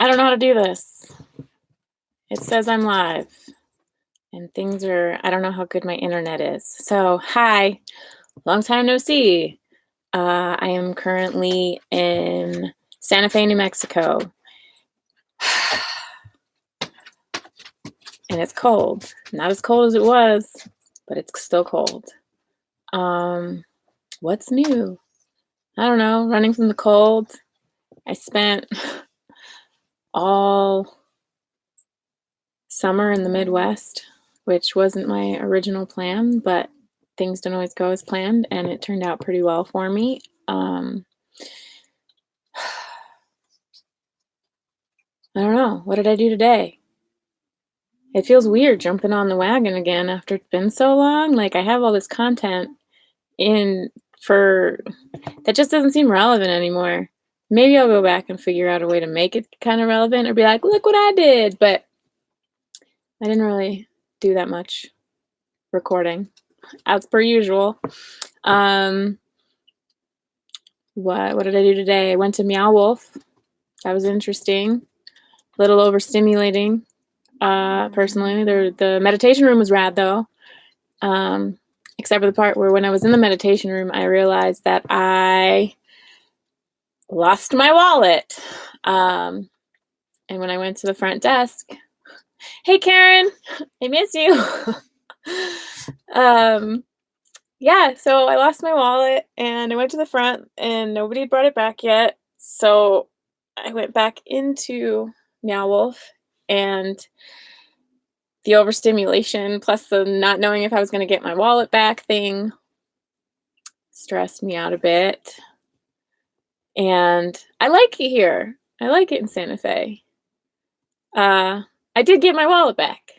I don't know how to do this. It says I'm live and things are, I don't know how good my internet is. So, hi, long time no see. I am currently in Santa Fe, New Mexico. And it's cold. Not as cold as it was, but it's still cold. What's new? I don't know, running from the cold. I spent all summer in the Midwest, which wasn't my original plan, but things don't always go as planned, and it turned out pretty well for me. I don't know. What did I do today? It feels weird jumping on the wagon again after it's been so long. Like, I have all this content in for that just doesn't seem relevant anymore. Maybe I'll go back and figure out a way to make it kind of relevant or be like, look what I did. But I didn't really do that much recording as per usual. What did I do today? I went to Meow Wolf. That was interesting. A little overstimulating. Personally, the meditation room was rad though. Except for the part where when I was in the meditation room, I realized that I lost my wallet. And when I went to the front desk, hey Karen, I miss you. Yeah, so I lost my wallet and I went to the front and nobody had brought it back yet. So I went back into Meow Wolf, and the overstimulation plus the not knowing if I was going to get my wallet back thing stressed me out a bit. And I like it here. I like it in Santa Fe. I did get my wallet back.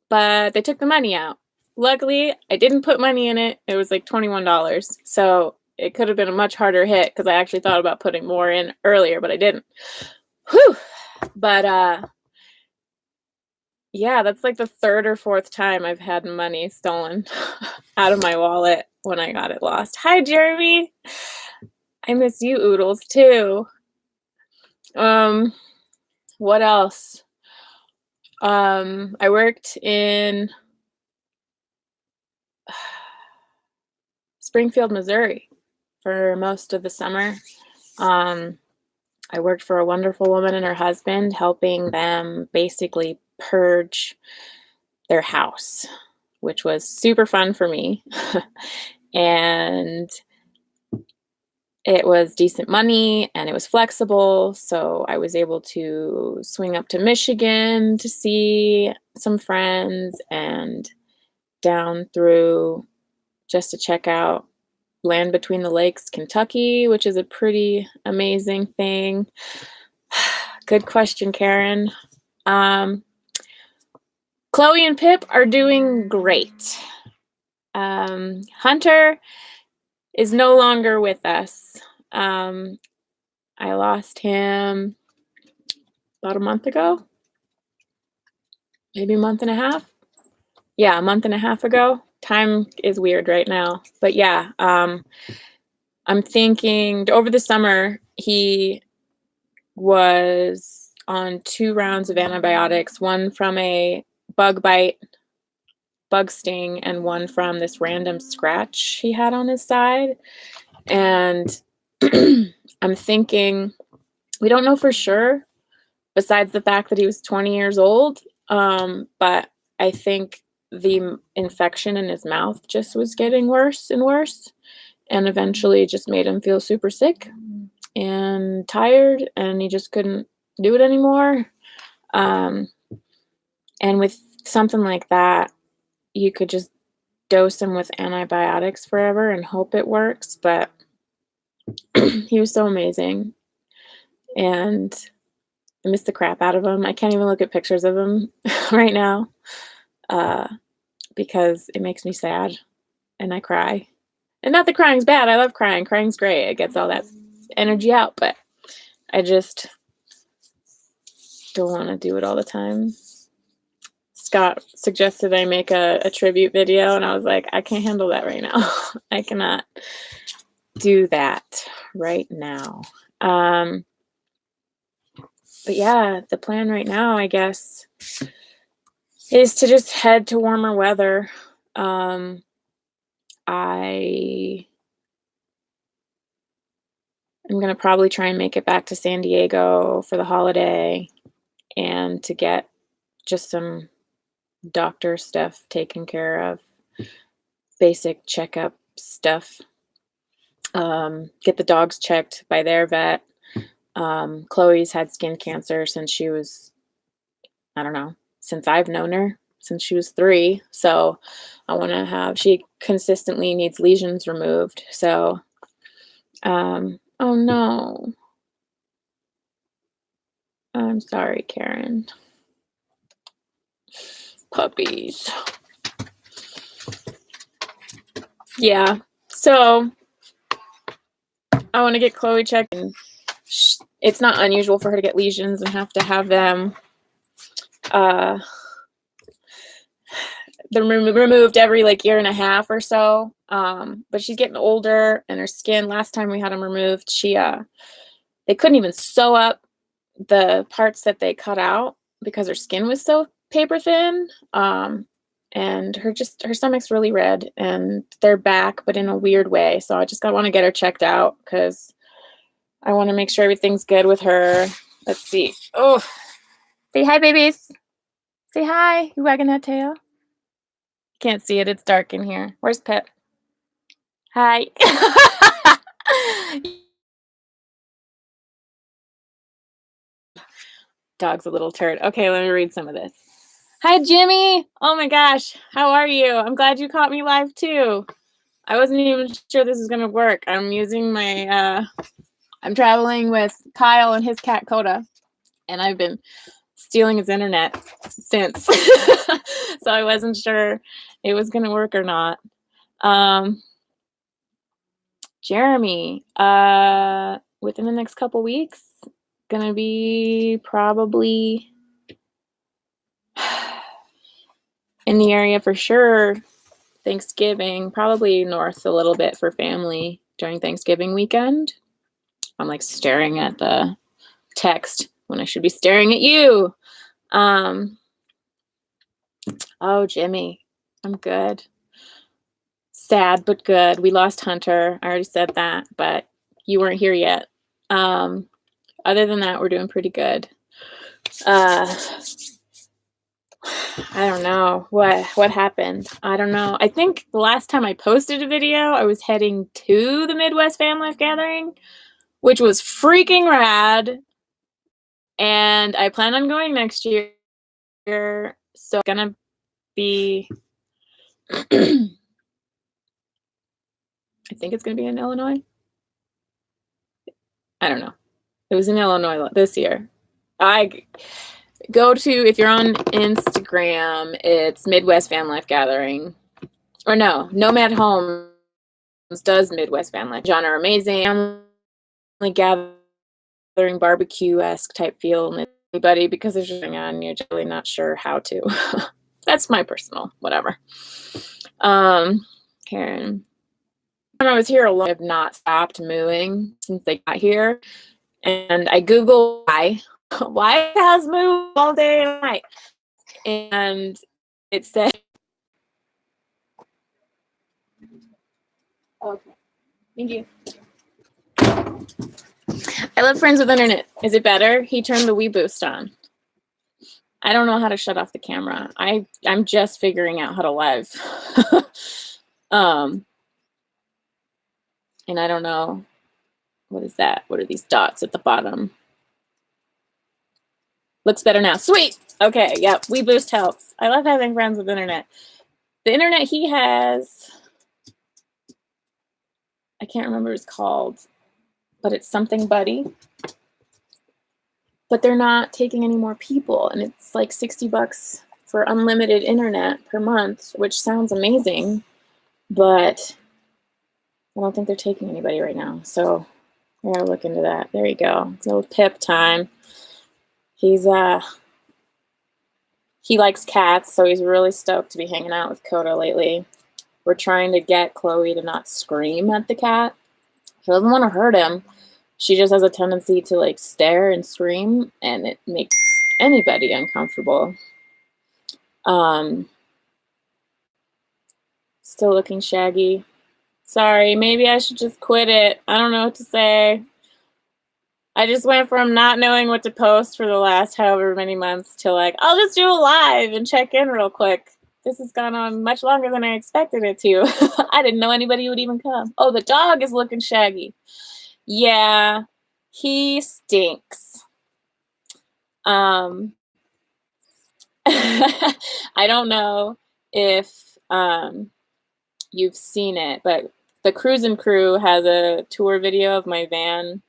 But they took the money out. Luckily, I didn't put money in it. It was like $21. So it could have been a much harder hit because I actually thought about putting more in earlier, but I didn't. Whew. But yeah, that's like the third or fourth time I've had money stolen out of my wallet when I got it lost. Hi, Jeremy. I miss you, Oodles, too. What else? I worked in Springfield, Missouri for most of the summer. I worked for a wonderful woman and her husband, helping them basically purge their house, which was super fun for me. And it was decent money and it was flexible. So I was able to swing up to Michigan to see some friends and down through just to check out Land Between the Lakes, Kentucky, which is a pretty amazing thing. Good question, Karen. Chloe and Pip are doing great. Hunter is no longer with us. I lost him about a month ago, maybe a month and a half. Yeah, a month and a half ago. Time is weird right now. But yeah, I'm thinking over the summer, he was on 2 rounds of antibiotics, one from a bug bite, bug sting, and one from this random scratch he had on his side. And I'm thinking, we don't know for sure, besides the fact that he was 20 years old, but I think the infection in his mouth just was getting worse and worse, and eventually just made him feel super sick and tired, and he just couldn't do it anymore. And with something like that, you could just dose him with antibiotics forever and hope it works, but he was so amazing, and I miss the crap out of him. I can't even look at pictures of him right now because it makes me sad and I cry. And not that crying's bad. I love crying. Crying's great. It gets all that energy out, but I just don't want to do it all the time. Scott suggested I make a tribute video, and I was like, I can't handle that right now. I cannot do that right now. But yeah, the plan right now, I guess, is to just head to warmer weather. I am going to probably try and make it back to San Diego for the holiday and to get just some doctor stuff taken care of, basic checkup stuff. Get the dogs checked by their vet. Chloe's had skin cancer since she was, I don't know, since I've known her, since she was 3. So I want to have, she consistently needs lesions removed. So, oh no. I'm sorry, Karen. Puppies. Yeah. So I want to get Chloe checked. And it's not unusual for her to get lesions and have to have them they're removed every like year and a half or so. But she's getting older, and her skin, last time we had them removed, they couldn't even sew up the parts that they cut out because her skin was so paper thin. And her stomach's really red, and they're back, but in a weird way. So I just want to get her checked out because I want to make sure everything's good with her. Let's see. Oh, say hi, babies. Say hi. You wagging that tail? Can't see it. It's dark in here. Where's Pip? Hi. Dog's a little turd. Okay, let me read some of this. Hi, Jimmy. Oh my gosh. How are you? I'm glad you caught me live too. I wasn't even sure this was going to work. I'm using my, I'm traveling with Kyle and his cat Coda, and I've been stealing his internet since. So I wasn't sure it was going to work or not. Jeremy, within the next couple weeks, gonna be probably in the area for sure. Thanksgiving, probably north a little bit for family during Thanksgiving weekend. I'm like staring at the text when I should be staring at you. Oh, Jimmy, I'm good. Sad, but good. We lost Hunter. I already said that, but you weren't here yet. Other than that, we're doing pretty good. I don't know what happened. I don't know. I think the last time I posted a video, I was heading to the Midwest Fan Life Gathering, which was freaking rad. And I plan on going next year. So it's gonna be I think it's gonna be in Illinois. I don't know. It was in Illinois this year. I go to, if you're on Instagram, it's Midwest Fan Life Gathering. Or no, Nomad Homes does Midwest Fan Life. John are amazing. Family gathering, barbecue-esque type feel and everybody, because there's just going on, you're just really not sure how to. That's my personal whatever. Karen. When I was here alone, I have not stopped mooing since they got here. And I Googled why has moved all day and night. And it said, okay, thank you. I love Friends with Internet. Is it better? He turned the Wii Boost on. I don't know how to shut off the camera. I'm just figuring out how to live. And I don't know. What is that? What are these dots at the bottom? Looks better now. Sweet. Okay. Yep. Wii Boost helps. I love having friends with internet. The internet he has, I can't remember what it's called, but it's something buddy. But they're not taking any more people, and it's like $60 for unlimited internet per month, which sounds amazing, but I don't think they're taking anybody right now. So I gotta look into that. There you go. It's a little Pip time. He likes cats, so he's really stoked to be hanging out with Coda lately. We're trying to get Chloe to not scream at the cat. She doesn't want to hurt him, She just has a tendency to like stare and scream, and it makes anybody uncomfortable. Still looking shaggy. Sorry, maybe I should just quit it. I don't know what to say. I just went from not knowing what to post for the last however many months to like, I'll just do a live and check in real quick. This has gone on much longer than I expected it to. I didn't know anybody would even come. Oh, the dog is looking shaggy. Yeah, he stinks. I don't know if you've seen it, but the Cruisin' Crew has a tour video of my van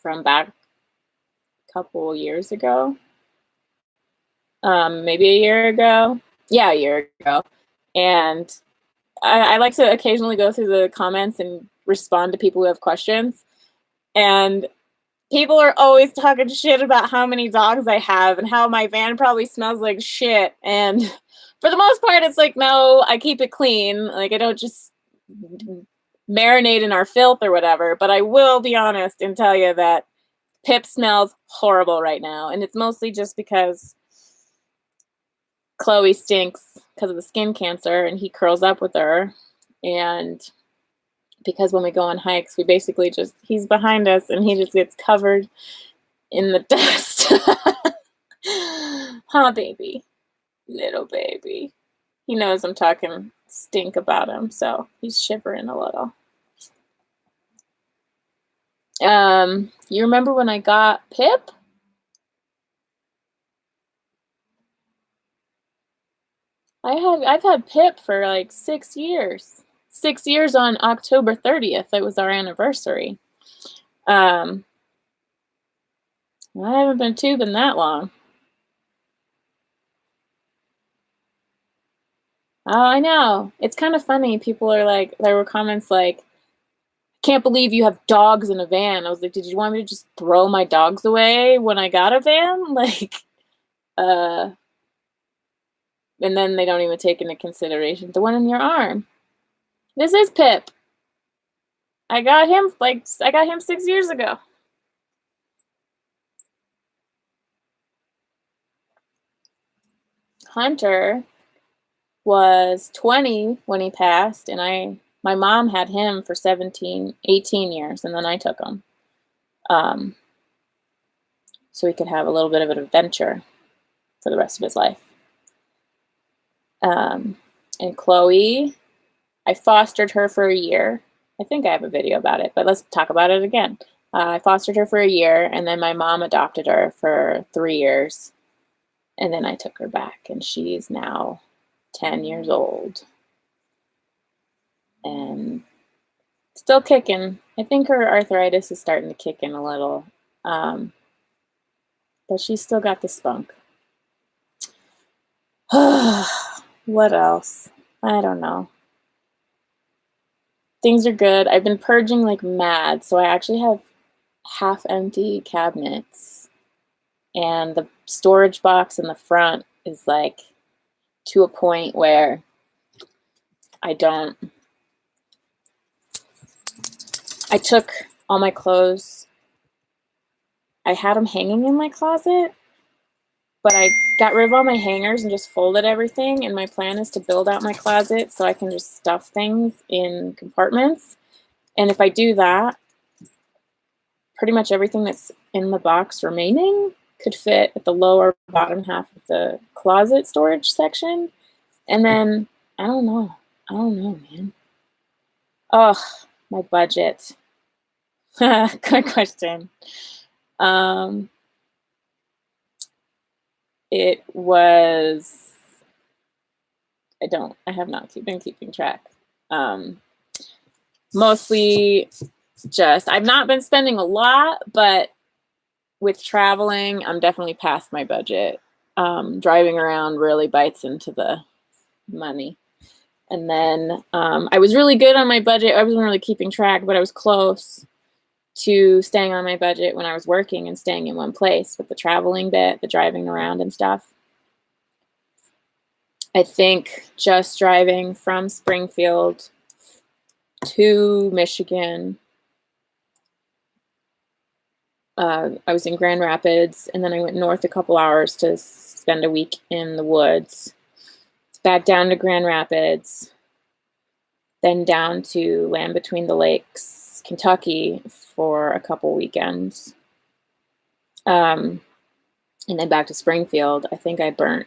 from back a couple years ago. Maybe a year ago. Yeah, a year ago. And I like to occasionally go through the comments and respond to people who have questions. And people are always talking shit about how many dogs I have and how my van probably smells like shit. And for the most part, it's like, no, I keep it clean. Like, I don't just marinate in our filth or whatever. But I will be honest and tell you that Pip smells horrible right now. And it's mostly just because Chloe stinks because of the skin cancer and he curls up with her. And because when we go on hikes, we basically just, he's behind us and he just gets covered in the dust. Huh, baby? Little baby. He knows I'm talking stink about him, so he's shivering a little. You remember when I got Pip? I've had Pip for like 6 years. 6 years on October 30th. It was our anniversary. I haven't been tubing that long. Oh, I know. It's kind of funny. People are like, there were comments like, can't believe you have dogs in a van. I was like, did you want me to just throw my dogs away when I got a van? Like, and then they don't even take into consideration the one in your arm. This is Pip. I got him 6 years ago. Hunter was 20 when he passed, and my mom had him for 18 years, and then I took him. So he could have a little bit of an adventure for the rest of his life. And Chloe, I fostered her for a year. I think I have a video about it, but let's talk about it again. I fostered her for a year, and then my mom adopted her for 3 years. And then I took her back, and she's now 10 years old. And still kicking. I think her arthritis is starting to kick in a little. But she's still got the spunk. What else? I don't know. Things are good. I've been purging like mad, so I actually have half empty cabinets. And the storage box in the front is like to a point where I took all my clothes. I had them hanging in my closet, but I got rid of all my hangers and just folded everything. And my plan is to build out my closet so I can just stuff things in compartments. And if I do that, pretty much everything that's in the box remaining could fit at the lower bottom half of the closet storage section. And then, I don't know, man. Oh, my budget. Good question. It was, I have not been keeping track. Mostly just, I've not been spending a lot, but with traveling, I'm definitely past my budget. Driving around really bites into the money. And then I was really good on my budget. I wasn't really keeping track, but I was close to staying on my budget when I was working and staying in one place with the traveling bit, the driving around and stuff. I think just driving from Springfield to Michigan I was in Grand Rapids, and then I went north a couple hours to spend a week in the woods. Back down to Grand Rapids, then down to Land Between the Lakes, Kentucky for a couple weekends. And then back to Springfield. I think I burnt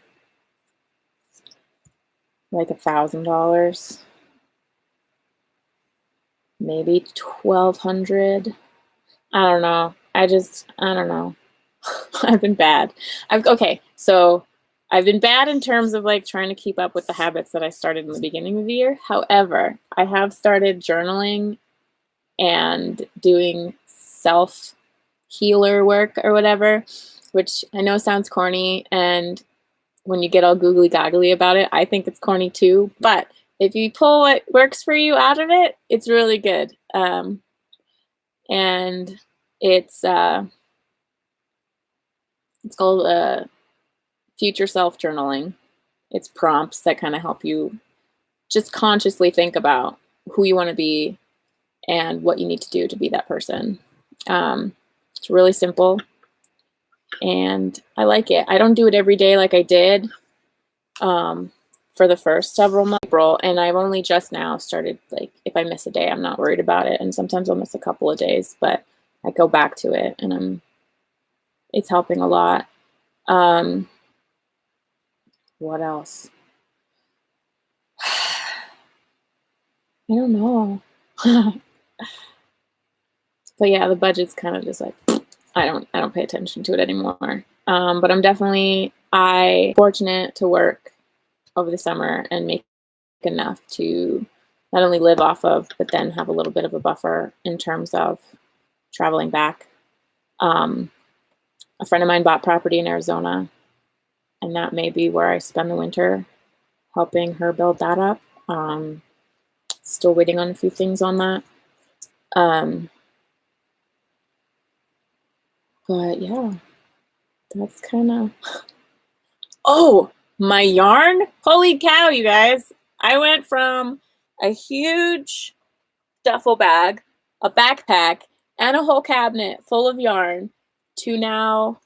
like $1,000, maybe 1,200. I don't know. I don't know. I've been bad. So I've been bad in terms of like trying to keep up with the habits that I started in the beginning of the year. However, I have started journaling and doing self-healer work or whatever, which I know sounds corny, and when you get all googly goggly about it, I think it's corny too. But if you pull what works for you out of it, it's really good. And it's called future self journaling. It's prompts that kind of help you just consciously think about who you want to be and what you need to do to be that person. It's really simple, and I like it. I don't do it every day like I did for the first several months, and I've only just now started, like, if I miss a day, I'm not worried about it, and sometimes I'll miss a couple of days, but I go back to it, and it's helping a lot. What else? I don't know. But yeah, the budget's kind of just like, I don't pay attention to it anymore. But I'm definitely fortunate to work over the summer and make enough to not only live off of, but then have a little bit of a buffer in terms of traveling back. A friend of mine bought property in Arizona, and that may be where I spend the winter, helping her build that up. Still waiting on a few things on that. But yeah, that's kind of... Oh, my yarn? Holy cow, you guys. I went from a huge duffel bag, a backpack, and a whole cabinet full of yarn to now...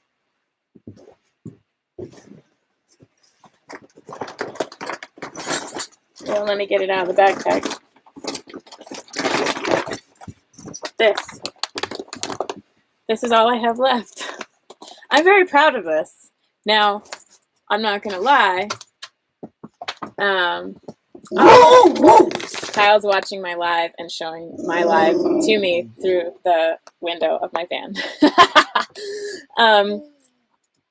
Well, let me get it out of the backpack. This is all I have left. I'm very proud of this. Now, I'm not gonna lie. Kyle's watching my live and showing my live to me through the window of my van.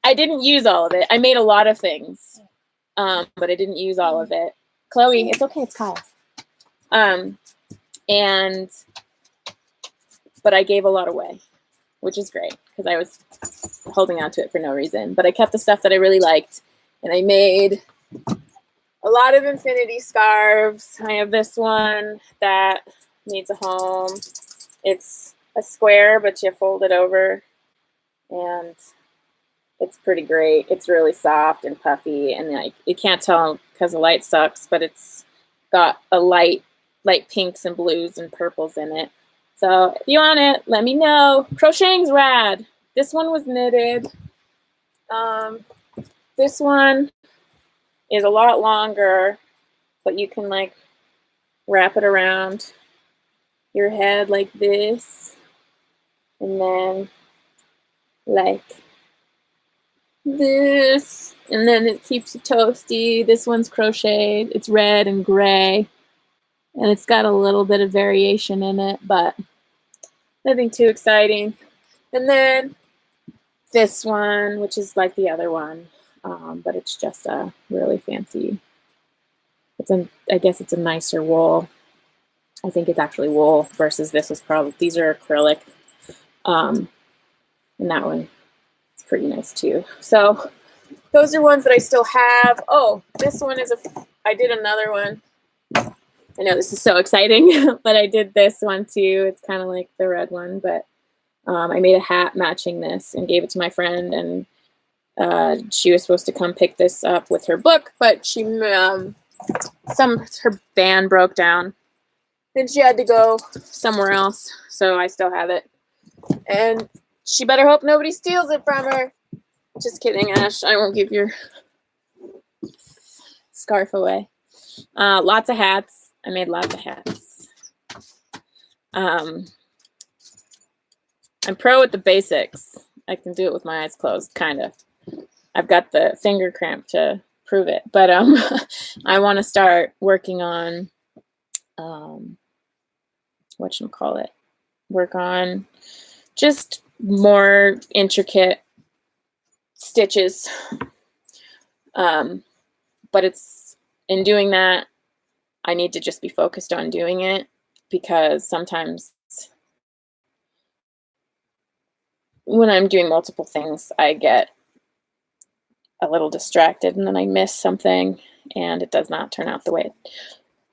I didn't use all of it. I made a lot of things, but I didn't use all of it. Chloe, it's okay, it's Kyle. But I gave a lot away, which is great because I was holding on to it for no reason. But I kept the stuff that I really liked, and I made a lot of infinity scarves. I have this one that needs a home. It's a square, but you fold it over, and it's pretty great. It's really soft and puffy, and like you can't tell because the light sucks, but it's got a light pinks and blues and purples in it. So if you want it, let me know. Crocheting's rad. This one was knitted. This one is a lot longer, but you can like wrap it around your head like this, and then like this, and then it keeps it toasty. This one's crocheted. It's red and gray, and it's got a little bit of variation in it, but nothing too exciting. And then this one, which is like the other one, but it's just a really fancy, I guess it's a nicer wool. I think it's actually wool versus this is probably, these are acrylic. And that one is pretty nice too. So those are ones that I still have. Oh, this one is I did another one. I know this is so exciting, but I did this one too. It's kind of like the red one, but I made a hat matching this and gave it to my friend, and she was supposed to come pick this up with her book, but she her van broke down and she had to go somewhere else, so I still have it. And She better hope nobody steals it from her. Just kidding, Ash. I won't give your scarf away. Lots of hats. I made lots of hats. I'm pro at the basics. I can do it with my eyes closed, kind of. I've got the finger cramp to prove it. But I want to start working on, whatchamacallit, work on just more intricate stitches. But it's, in doing that, I need to just be focused on doing it, because sometimes when I'm doing multiple things, I get a little distracted and then I miss something and it does not turn out the way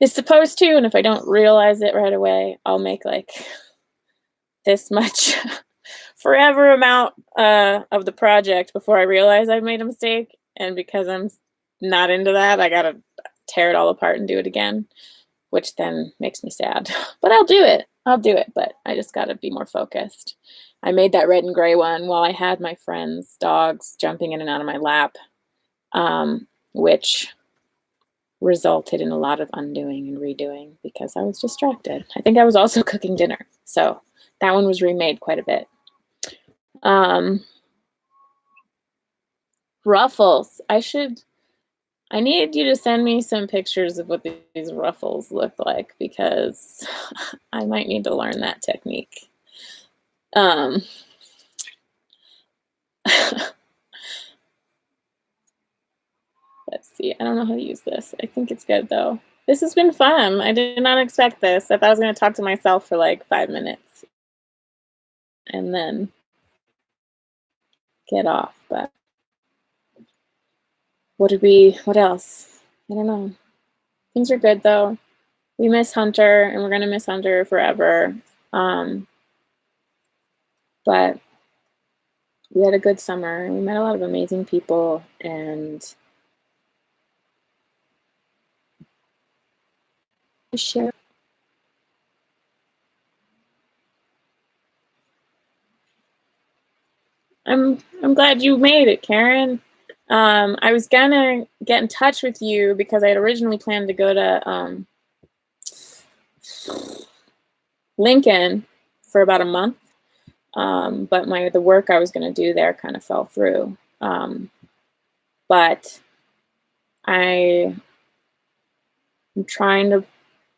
it's supposed to. And if I don't realize it right away, I'll make like this much forever amount of the project before I realize I've made a mistake. And because I'm not into that, I gotta tear it all apart and do it again, which then makes me sad. But I'll do it. But I just gotta be more focused. I made that red and gray one while I had my friends' dogs jumping in and out of my lap, which resulted in a lot of undoing and redoing because I was distracted. I think I was also cooking dinner, so that one was remade quite a bit. Ruffles. I need you to send me some pictures of what these ruffles look like, because I might need to learn that technique. Let's see. I don't know how to use this. I think it's good though. This has been fun. I did not expect this. I thought I was going to talk to myself for like 5 minutes and then get off. But what else? I don't know. Things are good though. We miss Hunter and we're going to miss Hunter forever. But we had a good summer and we met a lot of amazing people, and share. I'm glad you made it, Karen. I was gonna get in touch with you because I had originally planned to go to Lincoln for about a month, but the work I was gonna do there kind of fell through. But I'm trying to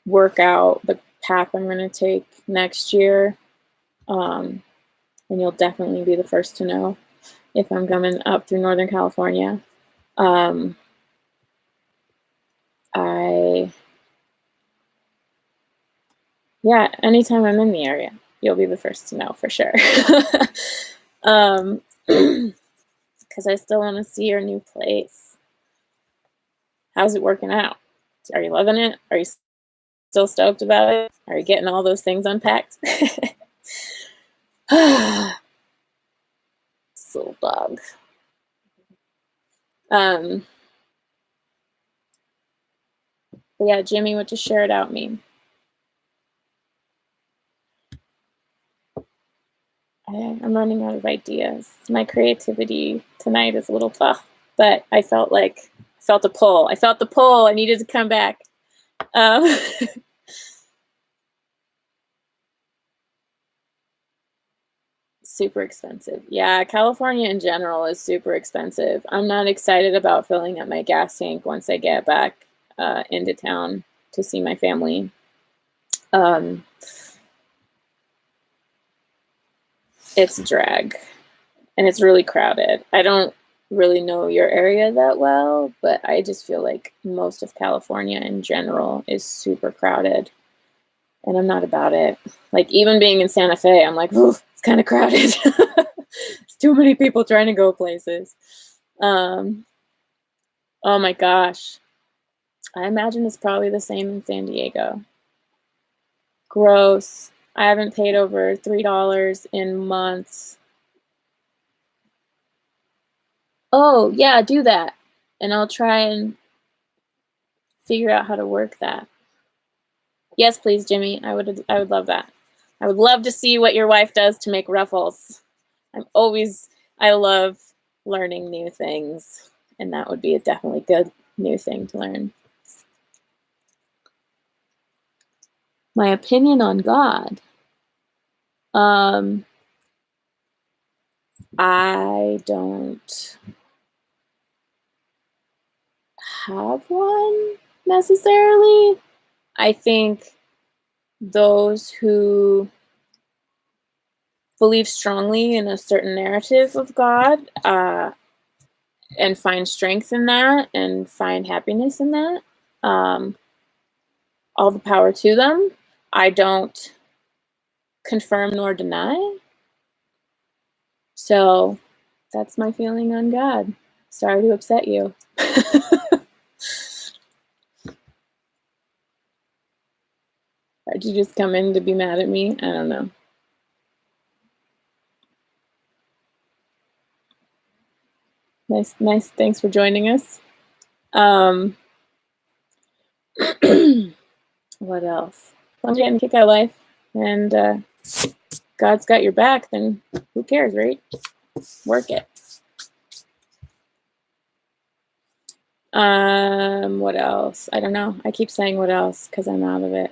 work out the path I'm gonna take next year, and you'll definitely be the first to know if I'm coming up through Northern California. Yeah, anytime I'm in the area, you'll be the first to know for sure. Because I still want to see your new place. How's it working out? Are you loving it? Are you still stoked about it? Are you getting all those things unpacked? This little dog. But yeah, Jimmy, what does share it out mean? I'm running out of ideas. My creativity tonight is a little tough, but I felt a pull. I felt the pull. I needed to come back. Super expensive. Yeah, California in general is super expensive. I'm not excited about filling up my gas tank once I get back into town to see my family. It's a drag, and it's really crowded. I don't really know your area that well, but I just feel like most of California in general is super crowded, and I'm not about it. Like, even being in Santa Fe, I'm like, ooh, it's kind of crowded. There's too many people trying to go places. Oh my gosh. I imagine it's probably the same in San Diego. Gross. I haven't paid over $3 in months. Oh, yeah, do that. And I'll try and figure out how to work that. Yes, please, Jimmy. I would love that. I would love to see what your wife does to make ruffles. I love learning new things, and that would be a definitely good new thing to learn. My opinion on God. I don't have one necessarily. I think those who believe strongly in a certain narrative of God and find strength in that and find happiness in that, all the power to them. I don't confirm nor deny. So that's my feeling on God. Sorry to upset you. Did you just come in to be mad at me? I don't know. Nice. Thanks for joining us. What else? I'm getting a kick out of life, and God's got your back, then who cares, right? Work it. What else? I don't know. I keep saying what else because I'm out of it.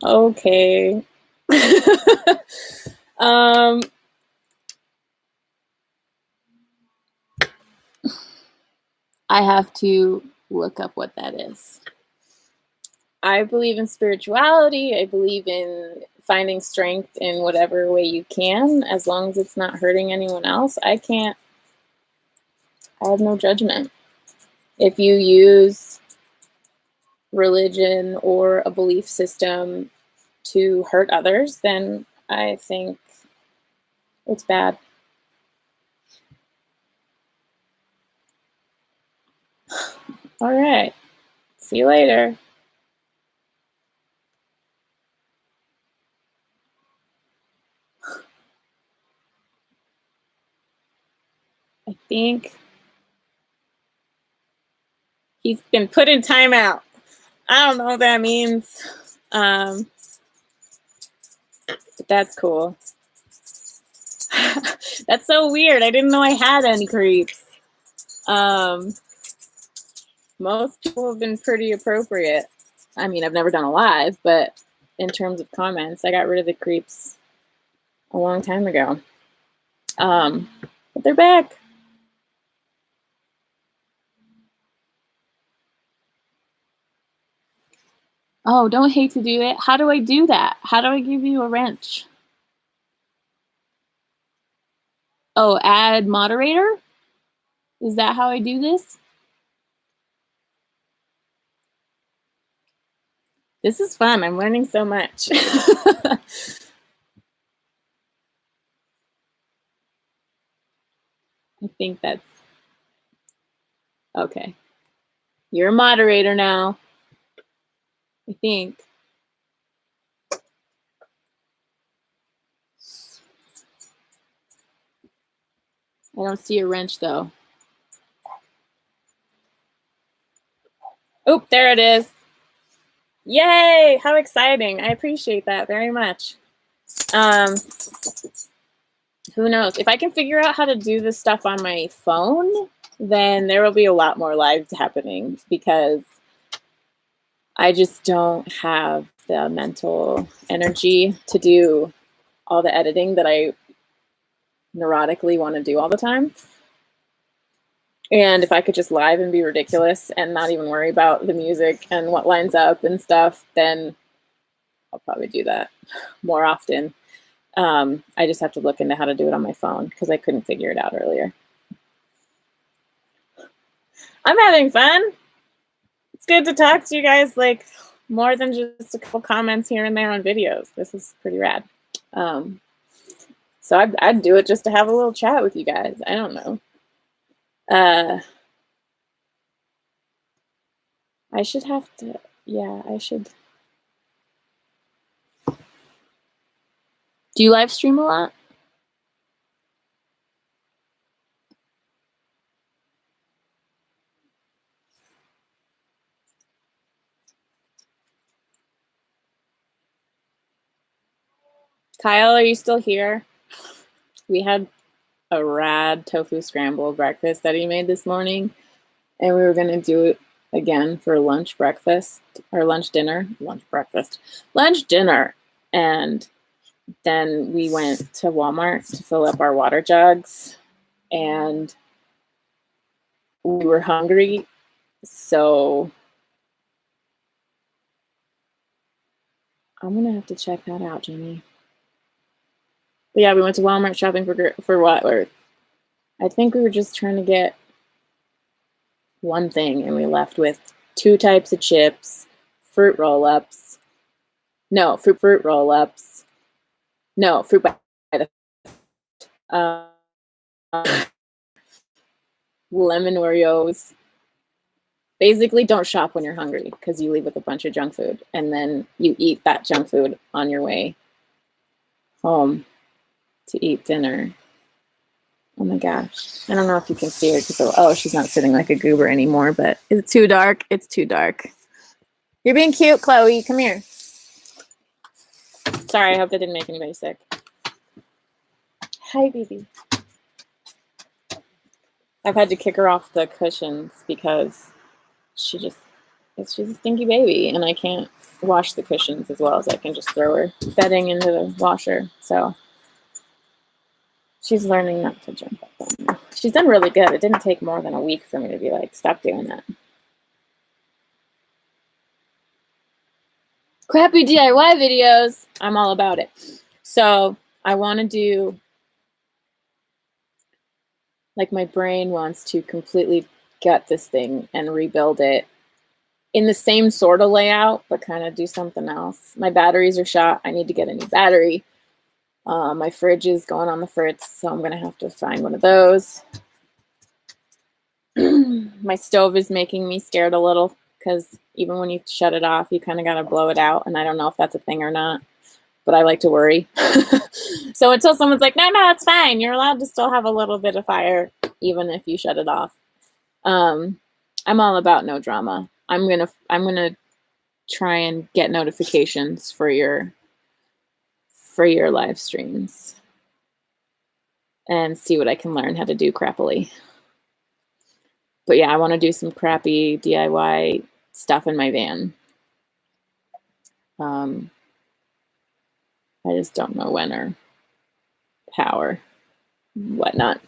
Okay. I have to look up what that is. I believe in spirituality. I believe in finding strength in whatever way you can, as long as it's not hurting anyone else. I have no judgment. If you use religion or a belief system to hurt others, then I think it's bad. All right. See you later. I think he's been put in timeout. I don't know what that means. But that's cool. That's so weird. I didn't know I had any creeps. Most people have been pretty appropriate. I mean, I've never done a live, but in terms of comments, I got rid of the creeps a long time ago. But they're back. Oh, don't hate to do it. How do I do that? How do I give you a wrench? Oh, add moderator? Is that how I do this? This is fun. I'm learning so much. I think that's okay. You're a moderator now. I think. I don't see a wrench though. Oh, there it is. Yay! How exciting. I appreciate that very much. Who knows? If I can figure out how to do this stuff on my phone, then there will be a lot more lives happening because I just don't have the mental energy to do all the editing that I neurotically want to do all the time. And if I could just live and be ridiculous and not even worry about the music and what lines up and stuff, then I'll probably do that more often. I just have to look into how to do it on my phone because I couldn't figure it out earlier. I'm having fun. It's good to talk to you guys, like more than just a couple comments here and there on videos. This is pretty rad. So I'd do it just to have a little chat with you guys. I don't know. I should have to, yeah, I should. Do you live stream a lot? Kyle, are you still here? We had a rad tofu scramble breakfast that he made this morning, and we were gonna do it again for lunch breakfast, or lunch dinner, lunch dinner. And then we went to Walmart to fill up our water jugs, and we were hungry, so I'm gonna have to check that out, Jimmy. But yeah, we went to Walmart shopping for what? Or I think we were just trying to get one thing, and we left with 2 types of chips, fruit roll-ups. No, fruit roll-ups. No, fruit by the lemon Oreos. Basically, don't shop when you're hungry because you leave with a bunch of junk food, and then you eat that junk food on your way home to eat dinner. Oh my gosh. I don't know if you can see her because, she's not sitting like a goober anymore, but it's too dark. It's too dark. You're being cute, Chloe. Come here. Sorry, I hope that didn't make anybody sick. Hi, baby. I've had to kick her off the cushions because she's a stinky baby, and I can't wash the cushions as well as I can just throw her bedding into the washer. So she's learning not to jump up on me. She's done really good. It didn't take more than a week for me to be like, stop doing that. Crappy DIY videos. I'm all about it. So I want to do, like, my brain wants to completely gut this thing and rebuild it in the same sort of layout, but kind of do something else. My batteries are shot. I need to get a new battery. My fridge is going on the fritz, so I'm going to have to find one of those. My stove is making me scared a little because even when you shut it off, you kind of got to blow it out. And I don't know if that's a thing or not, but I like to worry. So until someone's like, no, it's fine. You're allowed to still have a little bit of fire, even if you shut it off. I'm all about no drama. I'm gonna try and get notifications for your live streams and see what I can learn how to do crappily. But yeah, I want to do some crappy DIY stuff in my van. I just don't know when or how or whatnot.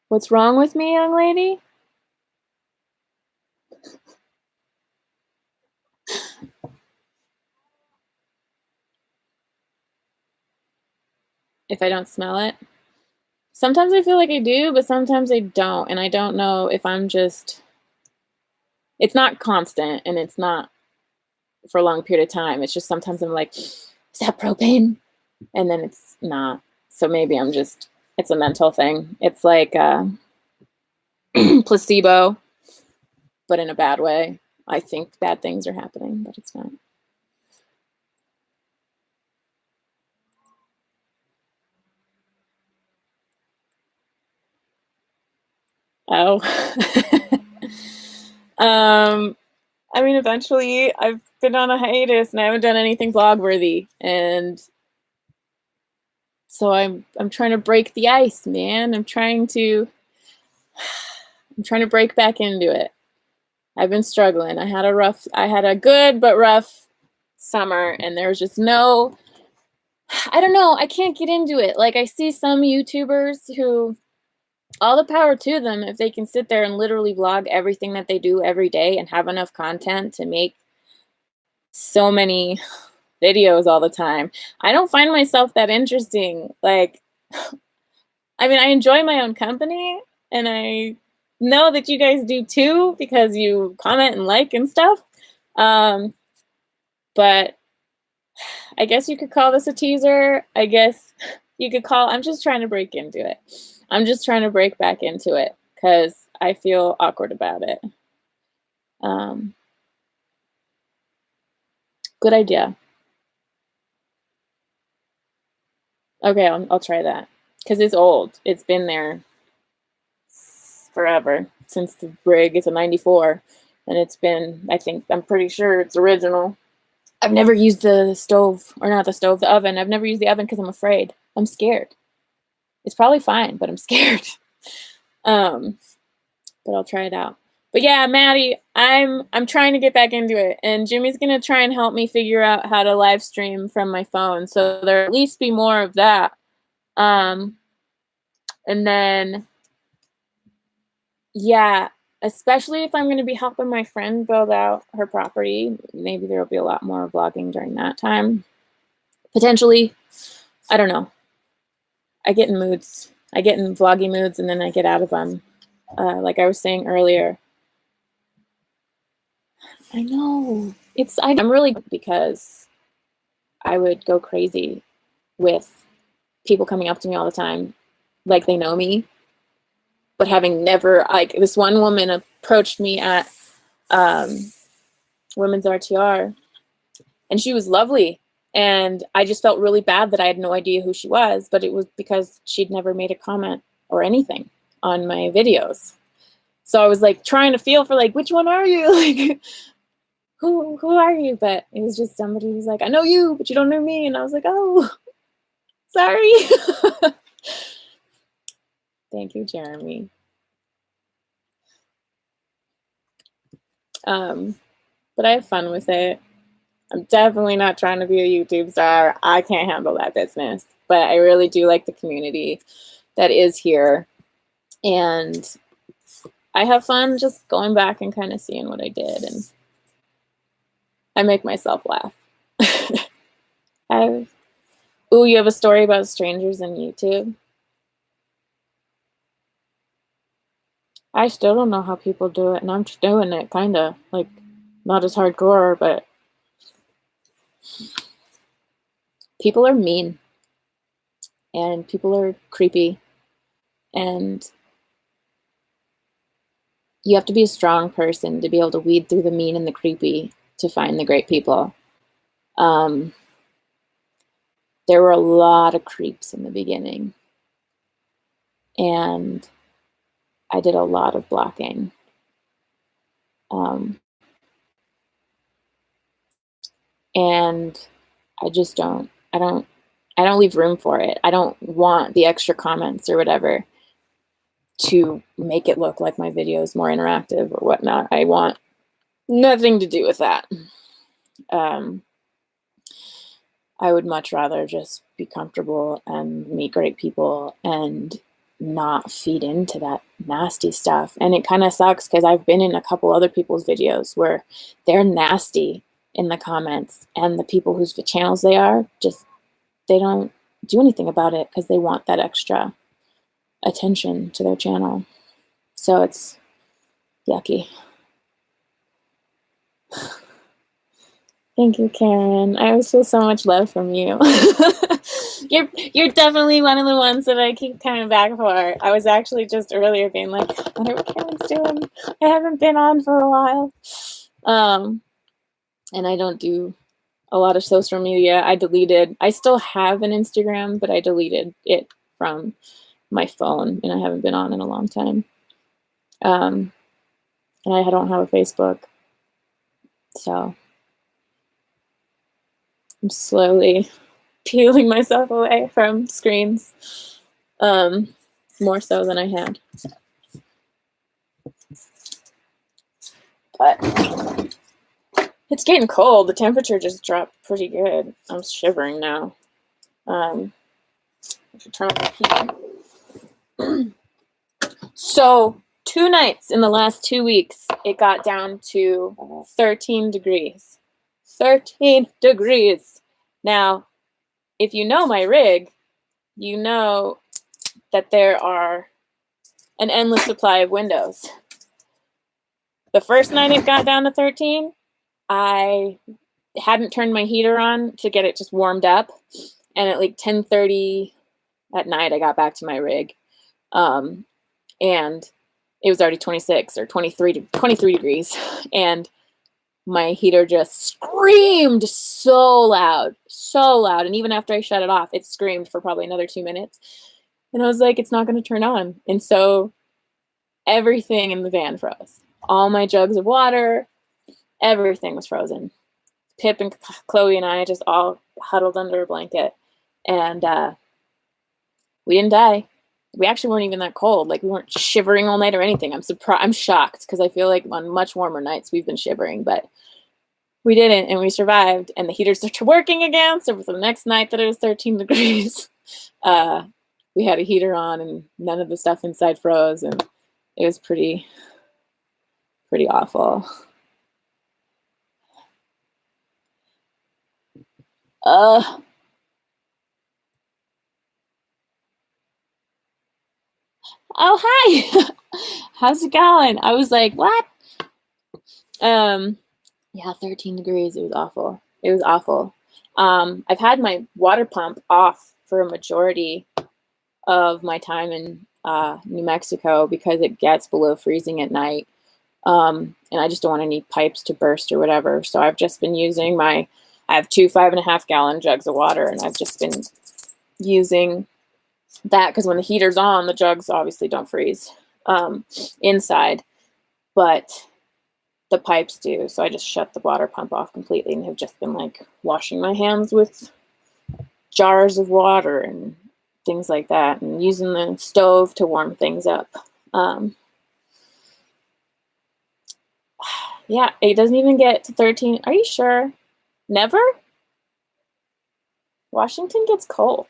What's wrong with me, young lady? If I don't smell it? Sometimes I feel like I do, but sometimes I don't. And I don't know if I'm just, it's not constant and it's not for a long period of time. It's just sometimes I'm like, is that propane? And then it's not. So maybe I'm just, it's a mental thing. It's like placebo, but in a bad way. I think bad things are happening, but it's not. Oh. I mean, eventually I've been on a hiatus and I haven't done anything vlog worthy. And so I'm trying to break the ice, man. I'm trying to break back into it. I've been struggling. I had a good but rough summer, and there was just no, I don't know, I can't get into it. Like, I see some YouTubers who, all the power to them if they can sit there and literally vlog everything that they do every day and have enough content to make so many videos all the time. I don't find myself that interesting. Like, I mean, I enjoy my own company, and I know that you guys do too because you comment and like and stuff. But I guess you could call this a teaser. I guess you could call, I'm just trying to break into it. I'm just trying to break back into it because I feel awkward about it. Good idea. Okay, I'll try that because it's old. It's been there forever since the rig is a 94, and it's been, I'm pretty sure it's original. I've never used the stove, or not the stove, the oven. I've never used the oven because I'm afraid. I'm scared. It's probably fine, but I'm scared. But I'll try it out. But yeah, Maddie, I'm trying to get back into it, and Jimmy's gonna try and help me figure out how to live stream from my phone, so there'll at least be more of that. And then, yeah, especially if I'm going to be helping my friend build out her property, maybe there'll be a lot more vlogging during that time. Potentially, I don't know. I get in moods. I get in vloggy moods, and then I get out of them. Like I was saying earlier. I know. I'm really, because I would go crazy with people coming up to me all the time, like they know me, but having never, like this one woman approached me at Women's RTR, and she was lovely. And I just felt really bad that I had no idea who she was, but it was because she'd never made a comment or anything on my videos. So I was like trying to feel for like, which one are you? Like, who are you? But it was just somebody who's like, I know you, but you don't know me. And I was like, oh, sorry. Thank you, Jeremy. But I have fun with it. I'm definitely not trying to be a YouTube star. I can't handle that business, but I really do like the community that is here. And I have fun just going back and kind of seeing what I did, and I make myself laugh. Ooh, you have a story about strangers in YouTube? I still don't know how people do it, and I'm just doing it, kind of. Like, not as hardcore, but people are mean, and people are creepy, and you have to be a strong person to be able to weed through the mean and the creepy to find the great people. There were a lot of creeps in the beginning, and I did a lot of blocking. And I just don't leave room for it. I don't want the extra comments or whatever to make it look like my video is more interactive or whatnot. I want nothing to do with that. I would much rather just be comfortable and meet great people and not feed into that nasty stuff. And it kind of sucks because I've been in a couple other people's videos where they're nasty in the comments, and the people whose channels they are, just, they don't do anything about it because they want that extra attention to their channel. So it's yucky. Thank you, Karen. I always feel so much love from you. You're definitely one of the ones that I keep coming back for. I was actually just earlier being like, I wonder what Karen's doing. I haven't been on for a while. And I don't do a lot of social media. I still have an Instagram, but I deleted it from my phone, and I haven't been on in a long time. And I don't have a Facebook. So I'm slowly peeling myself away from screens, more so than I had. But it's getting cold. The temperature just dropped pretty good. I'm shivering now. I should turn on the heat. So 2 nights in the last 2 weeks, it got down to 13 degrees. 13 degrees. Now, if you know my rig, you know that there are an endless supply of windows. The first night it got down to 13, I hadn't turned my heater on to get it just warmed up. And at like 10:30 at night, I got back to my rig. And it was already 26 or 23 degrees. And my heater just screamed so loud. And even after I shut it off, it screamed for probably another 2 minutes. And I was like, it's not going to turn on. And so everything in the van froze. All my jugs of water, everything was frozen. Pip and Chloe and I just all huddled under a blanket. And we didn't die. We actually weren't even that cold. Like, we weren't shivering all night or anything. I'm shocked, because I feel like on much warmer nights we've been shivering, but we didn't, and we survived. And the heaters started working again. So for the next night that it was 13 degrees, we had a heater on, and none of the stuff inside froze, and it was pretty awful. Oh, hi. How's it going? I was like, what? Yeah, 13 degrees. It was awful. It was awful. I've had my water pump off for a majority of my time in New Mexico, because it gets below freezing at night. And I just don't want any pipes to burst or whatever. So I've just been using I have 2 5.5 gallon jugs of water, and I've just been using that, because when the heater's on, the jugs obviously don't freeze inside, but the pipes do. So I just shut the water pump off completely, and have just been like washing my hands with jars of water and things like that, and using the stove to warm things up. Yeah, it doesn't even get to 13. Are you sure? Never? Washington gets cold.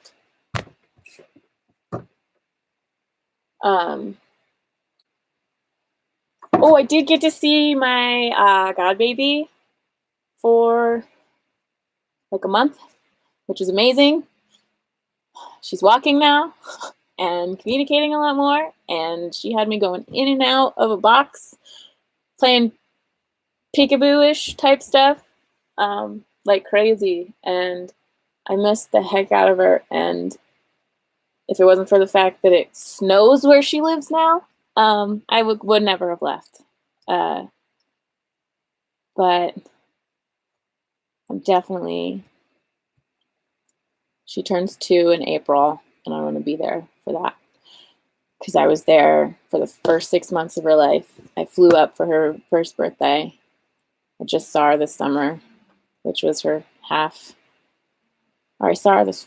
Oh, I did get to see my god baby for like a month, which was amazing. She's walking now and communicating a lot more, and she had me going in and out of a box playing peekaboo-ish type stuff like crazy, and I missed the heck out of her. And if it wasn't for the fact that it snows where she lives now, I would never have left. But I'm definitely, she turns 2 in April, and I want to be there for that, because I was there for the first 6 months of her life. I flew up for her first birthday. I just saw her this summer, which was her half, or I saw her this,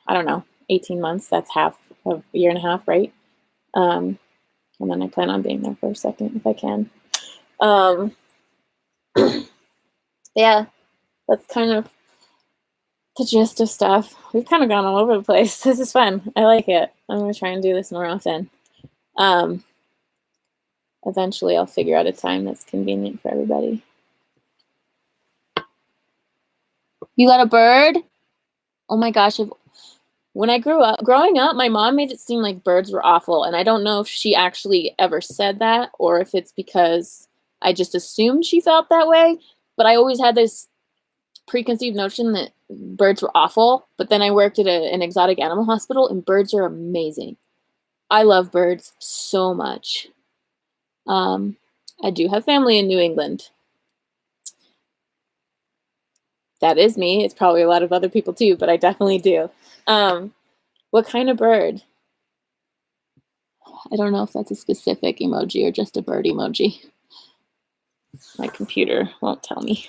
I don't know, 18 months. That's half of a year and a half, right? And then I plan on being there for a second if I can. Yeah, that's kind of the gist of stuff. We've kind of gone all over the place. This is fun. I like it. I'm going to try and do this more often. Eventually I'll figure out a time that's convenient for everybody. You got a bird? Oh my gosh. When I growing up, my mom made it seem like birds were awful. And I don't know if she actually ever said that, or if it's because I just assumed she felt that way. But I always had this preconceived notion that birds were awful. But then I worked at an exotic animal hospital, and birds are amazing. I love birds so much. I do have family in New England. That is me. It's probably a lot of other people too, but I definitely do. What kind of bird? I don't know if that's a specific emoji or just a bird emoji. My computer won't tell me.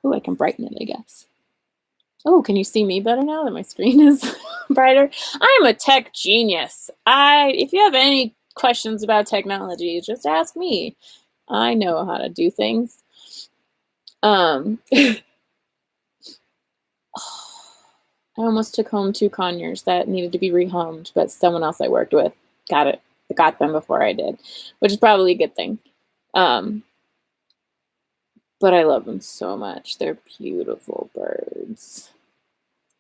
Oh, I can brighten it, I guess. Oh, can you see me better now that my screen is brighter? I'm a tech genius. If you have any questions about technology, just ask me. I know how to do things. I almost took home 2 conures that needed to be rehomed, but someone else I worked with got them before I did, which is probably a good thing. But I love them so much. They're beautiful birds.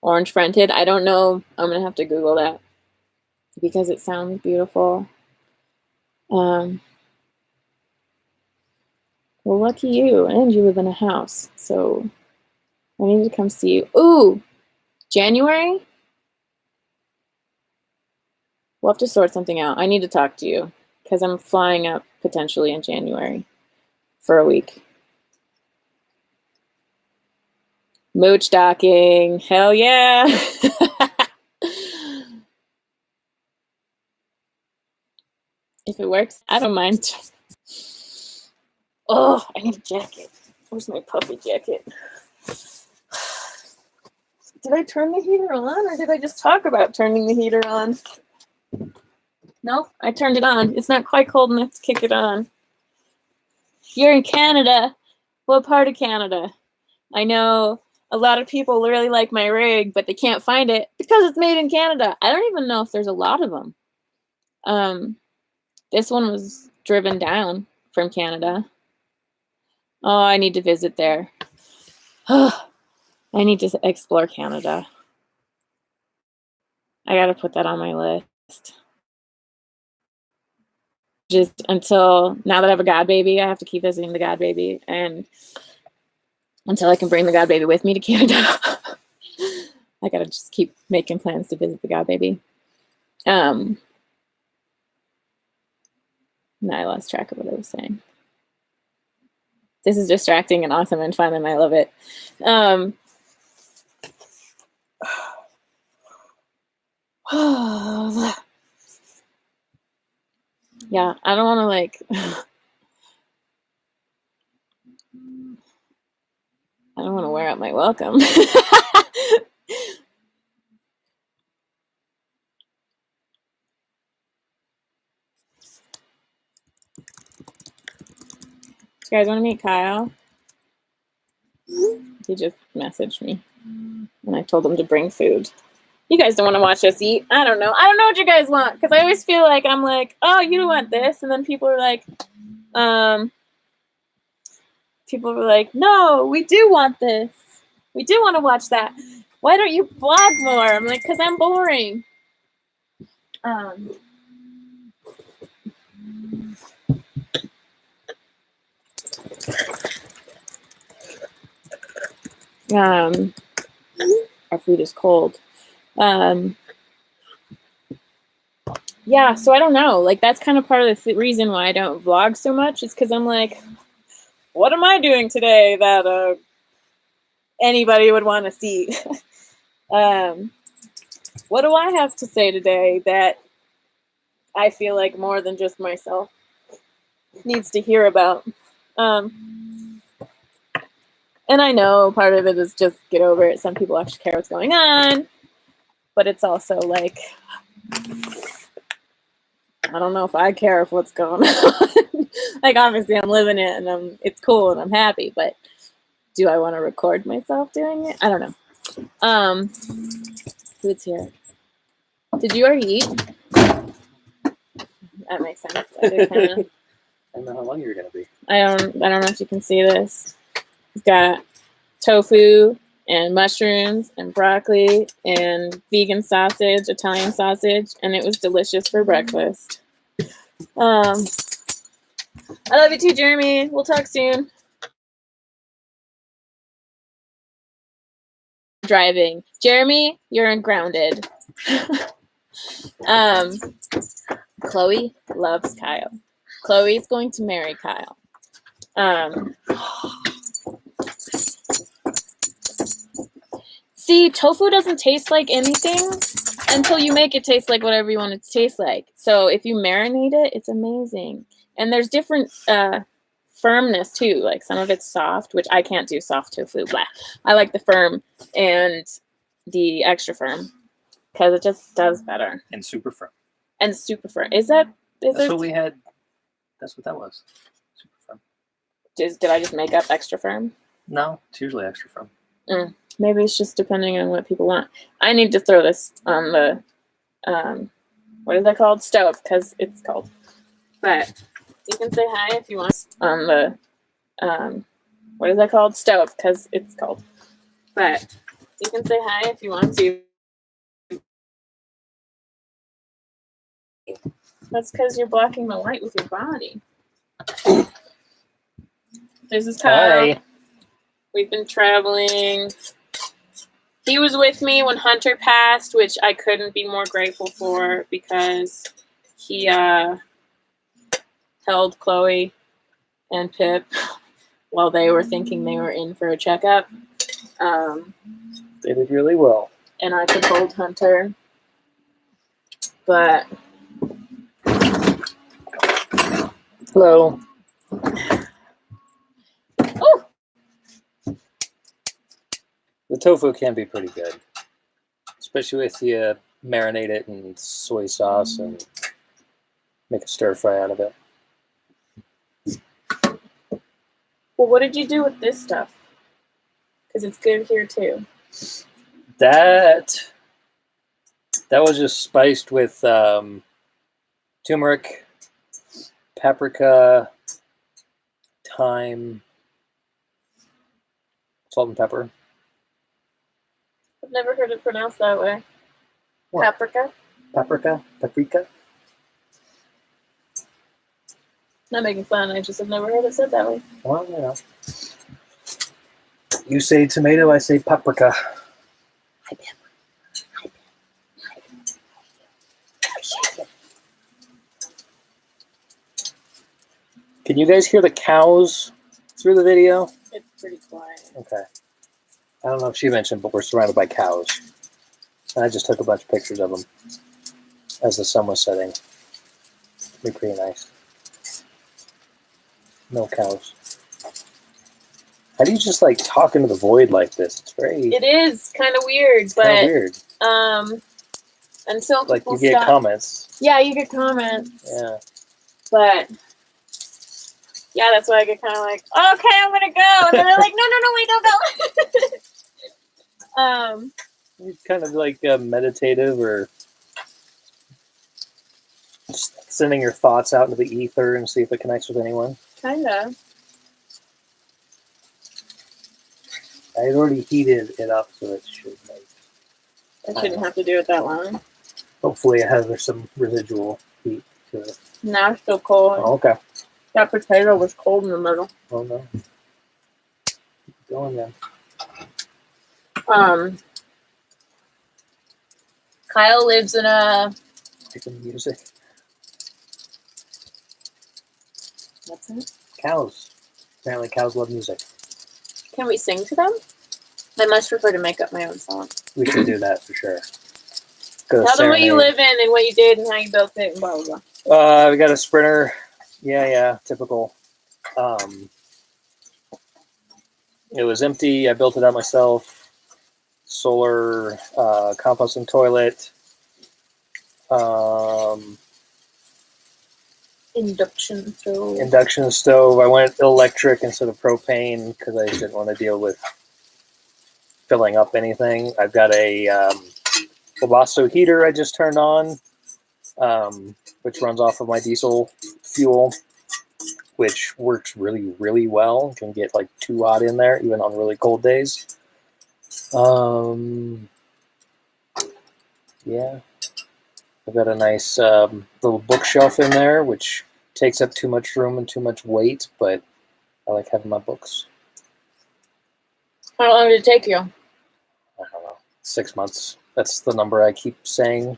Orange fronted. I don't know. I'm going to have to Google that because it sounds beautiful. Well, lucky you. And you live in a house. So I need to come see you. Ooh, January? We'll have to sort something out. I need to talk to you because I'm flying up potentially in January for a week. Mooch docking. Hell yeah. If it works, I don't mind. Oh, I need a jacket. Where's my puppy jacket? Did I turn the heater on or did I just talk about turning the heater on? No, I turned it on. It's not quite cold enough to kick it on. You're in Canada. What part of Canada? I know a lot of people really like my rig, but they can't find it because it's made in Canada. I don't even know if there's a lot of them. This one was driven down from Canada. Oh, I need to visit there. I need to explore Canada. I gotta put that on my list. Just until now that I have a God baby, I have to keep visiting the God baby, and until I can bring the God baby with me to Canada, I gotta just keep making plans to visit the God baby. Now I lost track of what I was saying. This is distracting and awesome and fun, and I love it. Yeah, I don't want to like. I don't want to wear out my welcome. You guys want to meet Kyle? He just messaged me, and I told him to bring food. You guys don't want to watch us eat. I don't know. I don't know what you guys want, because I always feel like I'm like, oh, you don't want this, and then people are like, no, we do want this. We do want to watch that. Why don't you vlog more? I'm like, because I'm boring. Our food is cold. Yeah, so I don't know. Like, that's kind of part of the reason why I don't vlog so much. Is because I'm like, what am I doing today that anybody would want to see? What do I have to say today that I feel like more than just myself needs to hear about? And I know part of it is just get over it. Some people actually care what's going on. But it's also like, I don't know if I care of what's going on. Like, obviously I'm living it and it's cool and I'm happy, but do I want to record myself doing it? I don't know. Food's here. Did you already eat? That makes sense. I don't know how long you're gonna be. I don't know if you can see this. It's got tofu and mushrooms and broccoli and vegan sausage, Italian sausage, and it was delicious for breakfast. I love you too, Jeremy. We'll talk soon. Driving. Jeremy, you're ungrounded. Chloe loves Kyle. Chloe's going to marry Kyle. See, tofu doesn't taste like anything until you make it taste like whatever you want it to taste like. So if you marinate it, it's amazing. And there's different firmness too. Like some of it's soft, which I can't do soft tofu. Blah. I like the firm and the extra firm because it just does better. And super firm. And super firm. Is that? That's what we had. That's what that was. Super firm. Did I just make up extra firm? No, it's usually extra firm. Maybe it's just depending on what people want. I need to throw this on the, what is that called? Stove, because it's cold. But you can say hi if you want on the, what is that called? Stove, because it's cold. But you can say hi if you want to. That's because you're blocking the light with your body. This is Kyle. Hi. We've been traveling. He was with me when Hunter passed, which I couldn't be more grateful for because he held Chloe and Pip while they were thinking they were in for a checkup. They did really well. And I could hold Hunter. But Hello. oh, The tofu can be pretty good, especially if you marinate it in soy sauce and make a stir fry out of it. well, what did you do with this stuff? Because it's good here too. That was just spiced with turmeric, paprika, thyme, salt and pepper. I've never heard it pronounced that way. What? Paprika? Paprika. Not making fun. I just have never heard it said that way. Well, you know. You say tomato, I say paprika. Can you guys hear the cows through the video? It's pretty quiet. Okay. I don't know if she mentioned, but we're surrounded by cows. And I just took a bunch of pictures of them as the sun was setting. It'd be pretty nice. No cows. How do you just like talk into the void like this? It's very. It is kind of weird, but kind of weird. Until Like people you get stop. comments. Yeah, you get comments. Yeah. But yeah, that's why I get kind of like, okay, I'm gonna go, and then they're like, no, wait, don't go. You're kind of like meditative or just sending your thoughts out into the ether and see if it connects with anyone. Kinda. I had already heated it up so it should like. I shouldn't have to do it that long. Hopefully it has some residual heat to it. Now it's still cold. Oh, okay. That potato was cold in the middle. Oh no. Keep going then. Kyle lives in a. Making music. What's it? Cows. Apparently cows love music. Can we sing to them? I much prefer to make up my own song. We should do that for sure. Go Tell them what you serenade. live in and what you did and how you built it and blah blah blah. We got a Sprinter. Yeah, typical. It was empty. I built it out myself. Solar composting toilet. Induction stove. Induction stove. I went electric instead of propane because I just didn't want to deal with filling up anything. I've got a Webasto heater I just turned on, which runs off of my diesel fuel, which works really, really well. Can get like too hot in there, even on really cold days. Yeah. I've got a nice little bookshelf in there, which takes up too much room and too much weight, but I like having my books. How long did it take you? I don't know, 6 months. That's the number I keep saying.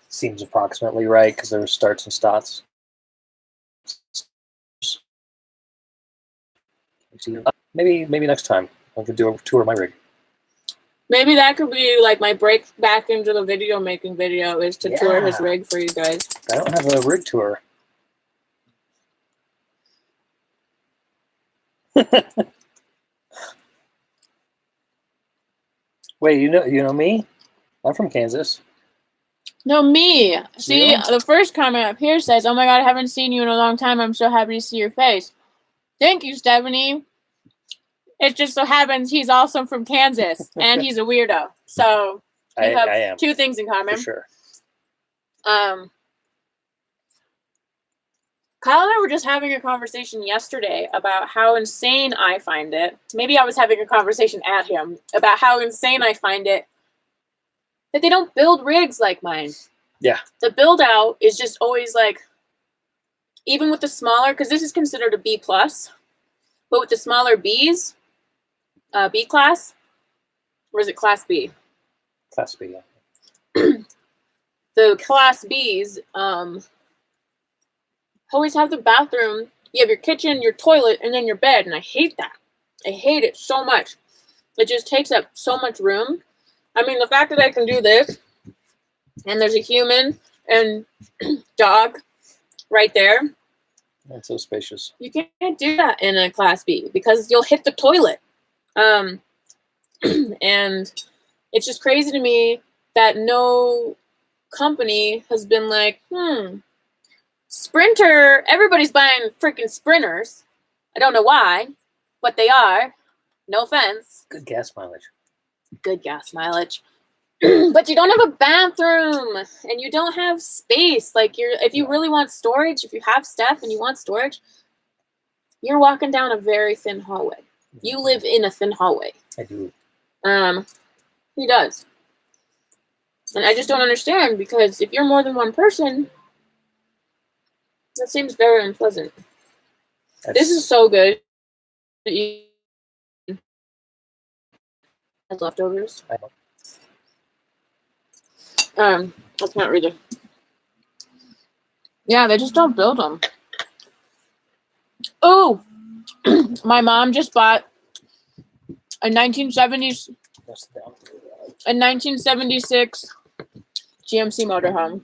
Seems approximately right because there were starts and stops. Maybe next time I could do a tour of my rig. Maybe that could be like my break back into the video making video is to tour his Yeah. rig for you guys. I don't have a rig tour. Wait, you know me? I'm from Kansas. No, me. See, Yeah. the first comment up here says, "Oh my god, I haven't seen you in a long time. I'm so happy to see your face." Thank you, Stephanie. It just so happens he's also from Kansas and he's a weirdo. So we I have am. two things in common. For sure. Kyle and I were just having a conversation yesterday about how insane I find it. Maybe I was having a conversation at him about how insane I find it that they don't build rigs like mine. Yeah. The build out is just always like, even with the smaller, because this is considered a B plus, but with the smaller Bs, B class, Or is it Class B? Class B. The Class Bs always have the bathroom. You have your kitchen, your toilet, and then your bed, and I hate that. I hate it so much. It just takes up so much room. I mean, the fact that I can do this, and there's a human and dog right there. That's so spacious. You can't do that in a Class B because you'll hit the toilet. And it's just crazy to me that no company has been like, Sprinter, everybody's buying freaking Sprinters. I don't know why, but they are. No offense. Good gas mileage. Good gas mileage. But you don't have a bathroom and you don't have space. Like if you really want storage, if you have stuff and you want storage, you're walking down a very thin hallway. You live in a thin hallway. I do. He does. And I just don't understand because if you're more than one person, that seems very unpleasant. This is so good. As leftovers. I know. I can't read it. Yeah, they just don't build them. Oh, my mom just bought a 1976 GMC motorhome.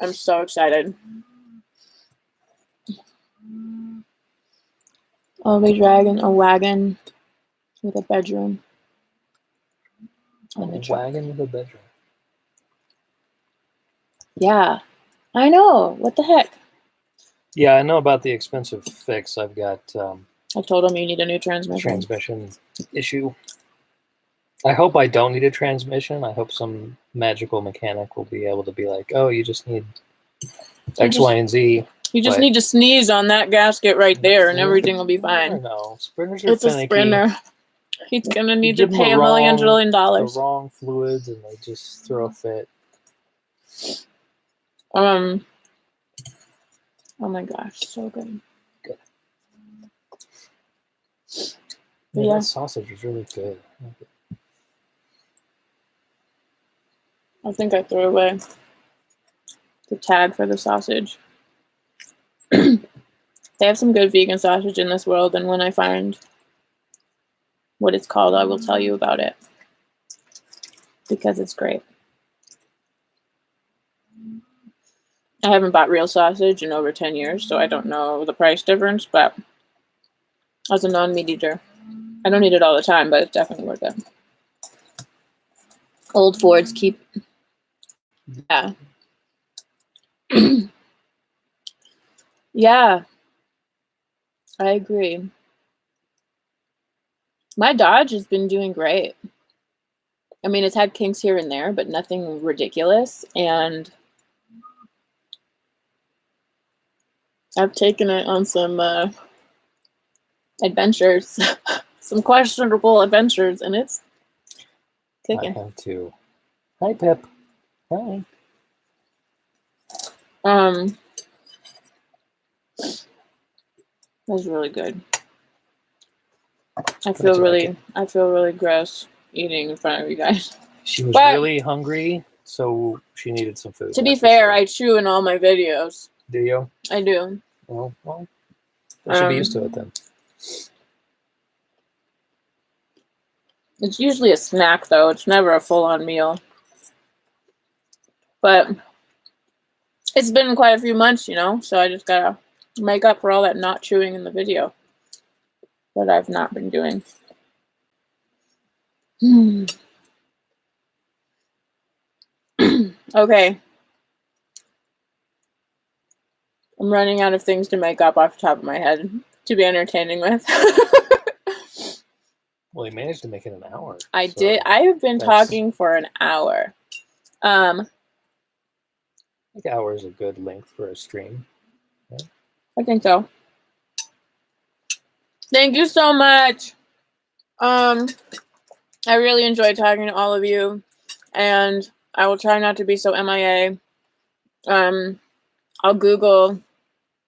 I'm so excited. Oh, they dragging a wagon with a bedroom. A wagon with a bedroom. Yeah, I know. What the heck? Yeah, I know about the expensive fix. I've got I told him you need a new transmission. transmission issue. I hope I don't need a transmission. I hope some magical mechanic will be able to be like, oh, you just need X, Y, and Z. You just need to sneeze on that gasket right there and everything will be fine. No, Sprinters are It's finicky. a Sprinter. He's going to need to give them pay the $1 million trillion. The wrong fluids and they just throw a fit. Oh my gosh, so good. Good. Yeah. That sausage is really good. I think I threw away the tag for the sausage. They have some good vegan sausage in this world, and when I find what it's called, I will tell you about it. Because it's great. I haven't bought real sausage in over 10 years, so I don't know the price difference, but as a non-meat eater, I don't eat it all the time, but it's definitely worth it. Old Fords keep... Yeah. Yeah. I agree. My Dodge has been doing great. I mean, it's had kinks here and there, but nothing ridiculous, and I've taken it on some adventures, some questionable adventures, and it's kicking. I have too. Hi, Pip. Hi. That's really good. I feel really gross eating in front of you guys. She was really hungry, so she needed some food. To be fair, I chew in all my videos. Do you? I do. Well, I should be used to it then. It's usually a snack, though. It's never a full-on meal. But it's been quite a few months, you know, so I just gotta make up for all that not chewing in the video that I've not been doing. Okay. I'm running out of things to make up off the top of my head to be entertaining with. Well, you managed to make it an hour. I did. I have been talking for an hour. I think hour is a good length for a stream. Yeah. I think so. Thank you so much. I really enjoyed talking to all of you, and I will try not to be so MIA.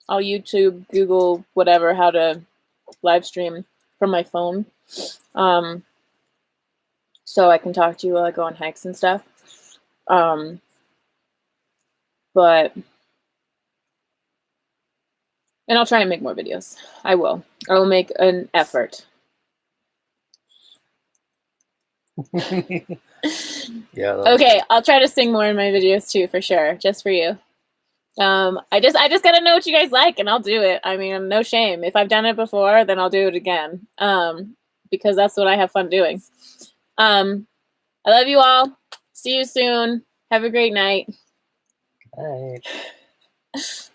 I'll YouTube, Google whatever, how to live stream from my phone. so I can talk to you while I go on hikes and stuff. But and I'll try and make more videos. I will make an effort. Yeah. Okay, I'll try to sing more in my videos too, for sure, just for you. I just gotta know what you guys like, and I'll do it. I mean, no shame. If I've done it before, then I'll do it again. Because that's what I have fun doing. I love you all. See you soon. Have a great night. All right.